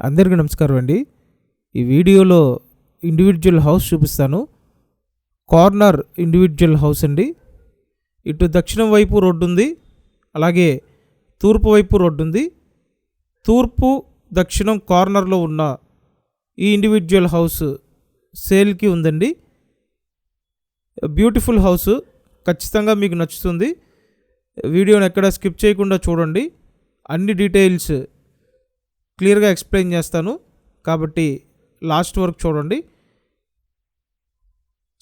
అందరికీ నమస్కారం అండి. ఈ వీడియోలో ఇండివిజువల్ హౌస్ చూపిస్తాను. కార్నర్ ఇండివిజువల్ హౌస్ అండి. ఇటు దక్షిణం వైపు రోడ్డు ఉంది, అలాగే తూర్పు వైపు రోడ్డు ఉంది. తూర్పు దక్షిణం కార్నర్లో ఉన్న ఈ ఇండివిజువల్ హౌస్ సేల్కి ఉందండి. బ్యూటిఫుల్ హౌస్, ఖచ్చితంగా మీకు నచ్చుతుంది. వీడియోని ఎక్కడ స్కిప్ చేయకుండా చూడండి. అన్ని డీటెయిల్స్ క్లియర్గా ఎక్స్ప్లెయిన్ చేస్తాను, కాబట్టి లాస్ట్ వరకు చూడండి.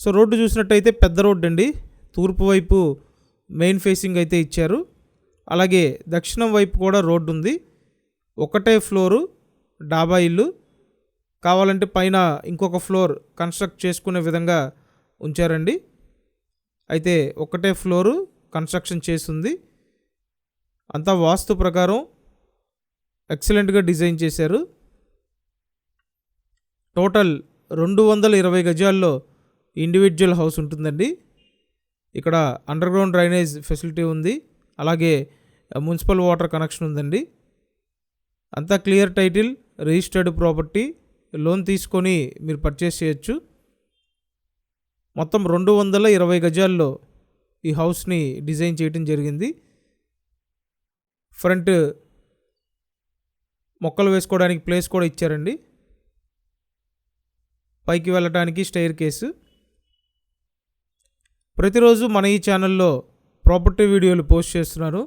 సో రోడ్డు చూసినట్టయితే పెద్ద రోడ్డు అండి. తూర్పు వైపు మెయిన్ ఫేసింగ్ అయితే ఇచ్చారు, అలాగే దక్షిణం వైపు కూడా రోడ్డు ఉంది. ఒకటే ఫ్లోరు డాబా ఇల్లు, కావాలంటే పైన ఇంకొక ఫ్లోర్ కన్స్ట్రక్ట్ చేసుకునే విధంగా ఉంచారండి. అయితే ఒకటే ఫ్లోరు కన్స్ట్రక్షన్ చేస్తుంది. అంతా వాస్తు ప్రకారం ఎక్సలెంట్గా డిజైన్ చేశారు. టోటల్ 220 గజాల్లో ఇండివిజువల్ హౌస్ ఉంటుందండి. ఇక్కడ అండర్గ్రౌండ్ డ్రైనేజ్ ఫెసిలిటీ ఉంది, అలాగే మున్సిపల్ వాటర్ కనెక్షన్ ఉందండి. అంతా clear title, registered property. Loan తీసుకొని మీరు పర్చేస్ చేయొచ్చు. మొత్తం 220 గజాల్లో ఈ హౌస్ని డిజైన్ చేయడం జరిగింది. ఫ్రంట్ మొక్కలు వేసుకోవడానికి ప్లేస్ కూడా ఇచ్చారండి. పైకి వెళ్ళడానికి స్టైర్ కేసు. ప్రతిరోజు మన ఈ ఛానల్లో ప్రాపర్టీ వీడియోలు పోస్ట్ చేస్తున్నాను.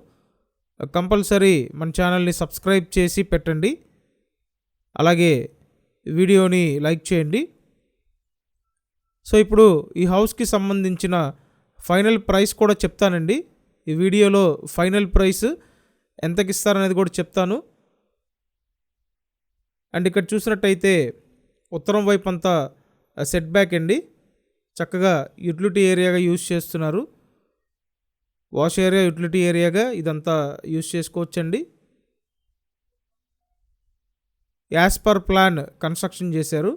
కంపల్సరీ మన ఛానల్ని సబ్స్క్రైబ్ చేసి పెట్టండి, అలాగే వీడియోని లైక్ చేయండి. సో ఇప్పుడు ఈ హౌస్కి సంబంధించిన ఫైనల్ ప్రైస్ కూడా చెప్తానండి. ఈ వీడియోలో ఫైనల్ ప్రైస్ ఎంతకి ఇస్తారనేది కూడా చెప్తాను. అండ్ ఇక్కడ చూసినట్టయితే ఉత్తరం వైపు అంతా సెట్ బ్యాక్ అండి. చక్కగా యూటిలిటీ ఏరియాగా యూజ్ చేస్తున్నారు. వాష్ ఏరియా, యూటిలిటీ ఏరియాగా ఇదంతా యూజ్ చేసుకోవచ్చండి. యాజ్ పర్ ప్లాన్ కన్స్ట్రక్షన్ చేశారు.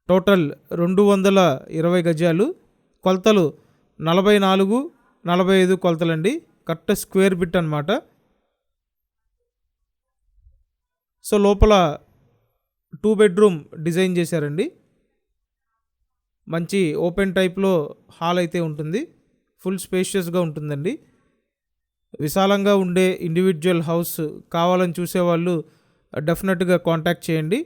టోటల్ 220 గజాలు. కొలతలు 44-45 కొలతలండి. కరెక్ట్ స్క్వేర్ బిట్ అన్నమాట. సో లోపల 2 బెడ్రూమ్ డిజైన్ చేశారండి. మంచి ఓపెన్ టైప్లో హాల్ అయితే ఉంటుంది. ఫుల్ స్పేషియస్గా ఉంటుందండి. విశాలంగా ఉండే ఇండివిజువల్ హౌస్ కావాలని చూసేవాళ్ళు డెఫినెట్గా కాంటాక్ట్ చేయండి.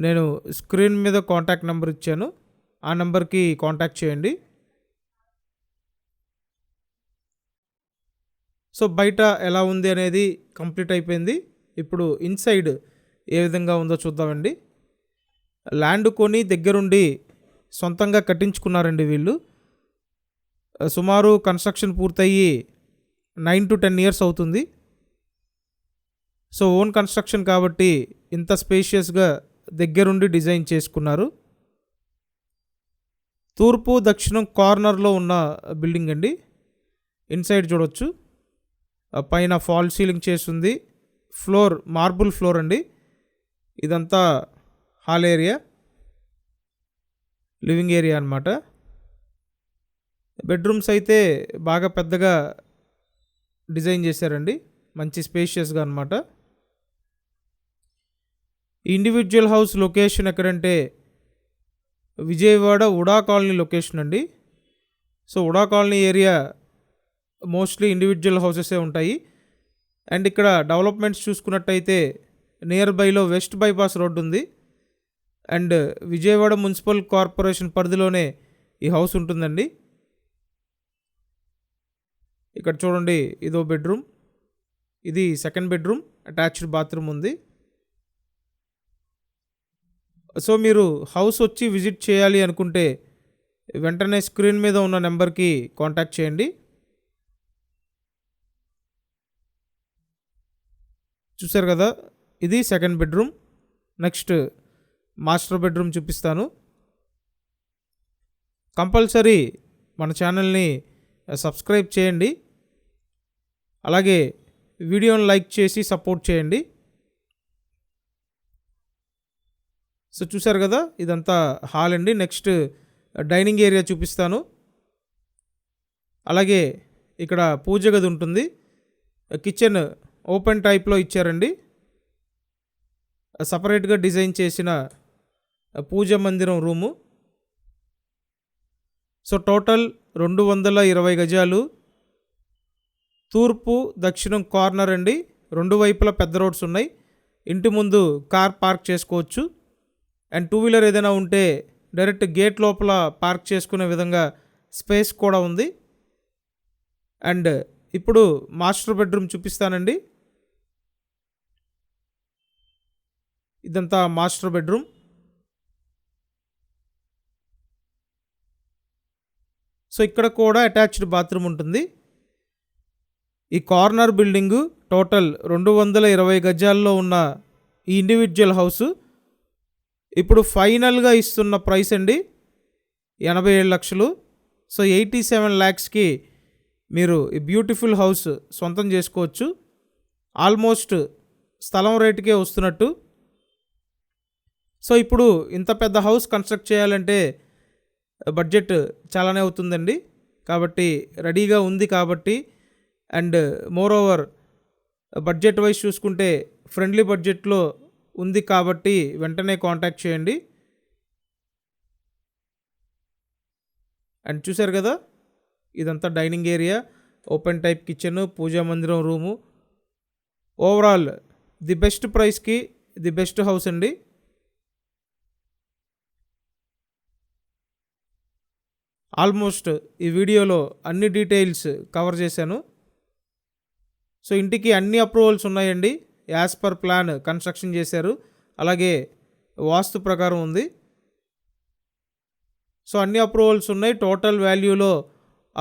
నేను స్క్రీన్ మీద కాంటాక్ట్ నెంబర్ ఇచ్చాను, ఆ నెంబర్కి కాంటాక్ట్ చేయండి. సో బయట ఎలా ఉంది అనేది కంప్లీట్ అయిపోయింది. ఇప్పుడు ఇన్సైడ్ ఏ విధంగా ఉందో చూద్దామండి. ల్యాండ్ కొని దగ్గరుండి సొంతంగా కట్టించుకున్నారండి వీళ్ళు. సుమారు కన్స్ట్రక్షన్ పూర్తయ్యి 9 to 10 ఇయర్స్ అవుతుంది. సో ఓన్ కన్స్ట్రక్షన్ కాబట్టి ఇంత స్పేషియస్గా దగ్గరుండి డిజైన్ చేసుకున్నారు. తూర్పు దక్షిణం కార్నర్లో ఉన్న బిల్డింగ్ అండి. ఇన్సైడ్ చూడొచ్చు. పైన ఫాల్ సీలింగ్ చేస్తుంది. ఫ్లోర్ మార్బుల్ ఫ్లోర్ అండి. ఇదంతా హాల్ ఏరియా, లివింగ్ ఏరియా అన్నమాట. బెడ్రూమ్స్ అయితే బాగా పెద్దగా డిజైన్ చేశారండి, మంచి స్పేషియస్గా అన్నమాట. ఇండివిజువల్ హౌస్ లొకేషన్ ఎక్కడంటే విజయవాడ ఉడా కాలనీ లొకేషన్ అండి. సో ఉడా కాలనీ ఏరియా మోస్ట్లీ ఇండివిజువల్ హౌసెసే ఉంటాయి. అండ్ ఇక్కడ డెవలప్మెంట్స్ చూసుకున్నట్టయితే నియర్ బైలో వెస్ట్ బైపాస్ రోడ్డు ఉంది. అండ్ విజయవాడ మున్సిపల్ కార్పొరేషన్ పరిధిలోనే ఈ హౌస్ ఉంటుందండి. ఇక్కడ చూడండి, ఇదో బెడ్రూమ్, ఇది సెకండ్ బెడ్రూమ్, అటాచ్డ్ బాత్రూమ్ ఉంది. సో మీరు హౌస్ వచ్చి విజిట్ చేయాలి అనుకుంటే వెంటనే స్క్రీన్ మీద ఉన్న నెంబర్కి కాంటాక్ట్ చేయండి. చూసారు కదా, ఇది second bedroom. Next master bedroom చూపిస్తాను. కంపల్సరీ మన ఛానల్ని సబ్స్క్రైబ్ చేయండి, అలాగే వీడియోని లైక్ చేసి సపోర్ట్ చేయండి. సో చూసారు కదా, ఇదంతా హాల్ అండి. నెక్స్ట్ డైనింగ్ ఏరియా చూపిస్తాను. అలాగే ఇక్కడ పూజ గది ఉంటుంది. కిచెన్ ఓపెన్ టైప్లో ఇచ్చారండి. సపరేట్గా డిజైన్ చేసిన పూజ మందిరం రూము. సో టోటల్ 220 గజాలు. తూర్పు దక్షిణం కార్నర్ అండి. రెండు వైపులా పెద్ద రోడ్స్ ఉన్నాయి. ఇంటి ముందు కార్ పార్క్ చేసుకోవచ్చు. అండ్ టూ వీలర్ ఏదైనా ఉంటే డైరెక్ట్ గేట్ లోపల పార్క్ చేసుకునే విధంగా స్పేస్ కూడా ఉంది. అండ్ ఇప్పుడు మాస్టర్ బెడ్రూమ్ చూపిస్తానండి. ఇదంతా మాస్టర్ బెడ్రూమ్. సో ఇక్కడ కూడా అటాచ్డ్ బాత్రూమ్ ఉంటుంది. ఈ కార్నర్ బిల్డింగు టోటల్ 220 గజాల్లో ఉన్న ఈ ఇండివిజువల్ హౌసు ఇప్పుడు ఫైనల్గా ఇస్తున్న ప్రైస్ అండి 87 లక్షలు. సో 87 lakhsకి మీరు ఈ బ్యూటిఫుల్ హౌస్ సొంతం చేసుకోవచ్చు. ఆల్మోస్ట్ స్థలం రేటుకే వస్తున్నట్టు. సో ఇప్పుడు ఇంత పెద్ద హౌస్ కన్స్ట్రక్ట్ చేయాలంటే బడ్జెట్ చాలానే అవుతుందండి. కాబట్టి రెడీగా ఉంది కాబట్టి, and more over budget wise చూసుకుంటే ఫ్రెండ్లీ బడ్జెట్లో ఉంది కాబట్టి వెంటనే కాంటాక్ట్ చేయండి. అండ్ చూశారు కదా, ఇదంతా dining area, open type kitchen, puja మందిరం రూము. ఓవరాల్ ది బెస్ట్ ప్రైస్కి ది బెస్ట్ హౌస్ అండి. ఆల్మోస్ట్ ఈ వీడియోలో అన్ని డీటెయిల్స్ కవర్ చేశాను. సో ఇంటికి అన్ని అప్రూవల్స్ ఉన్నాయండి. యాజ్ పర్ ప్లాన్ కన్స్ట్రక్షన్ చేశారు. అలాగే వాస్తు ప్రకారం ఉంది. సో అన్ని అప్రూవల్స్ ఉన్నాయి. టోటల్ వాల్యూలో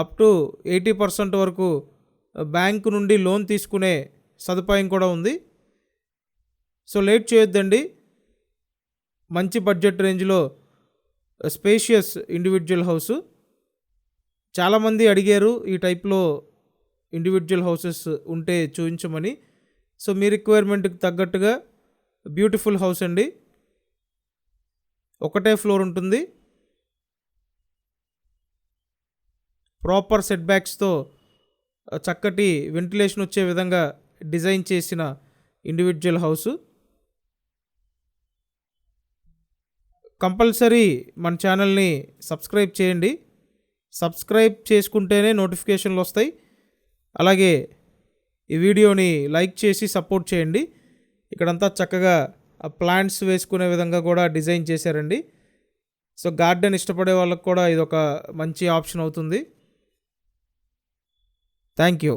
అప్ టు 80% వరకు బ్యాంకు నుండి లోన్ తీసుకునే సదుపాయం కూడా ఉంది. సో లేట్ చేయొద్దండి. మంచి బడ్జెట్ రేంజ్లో స్పేషియస్ ఇండివిజువల్ హౌసు. చాలామంది అడిగారు ఈ టైప్లో ఇండివిజువల్ హౌసెస్ ఉంటే చూపించమని. సో మీ రిక్వైర్మెంట్కి తగ్గట్టుగా బ్యూటిఫుల్ హౌస్ అండి. ఒకటే ఫ్లోర్ ఉంటుంది. ప్రాపర్ సెట్ బ్యాక్స్తో చక్కటి వెంటిలేషన్ వచ్చే విధంగా డిజైన్ చేసిన ఇండివిజువల్ హౌసు. కంపల్సరీ మన ఛానల్ని సబ్స్క్రైబ్ చేయండి. సబ్స్క్రైబ్ చేసుకుంటేనే నోటిఫికేషన్లు వస్తాయి. అలాగే ఈ వీడియోని లైక్ చేసి సపోర్ట్ చేయండి. ఇక్కడంతా చక్కగా ప్లాంట్స్ వేసుకునే విధంగా కూడా డిజైన్ చేశారండి. సో గార్డెన్ ఇష్టపడే వాళ్ళకు కూడా ఇది ఒక మంచి ఆప్షన్ అవుతుంది. Thank you.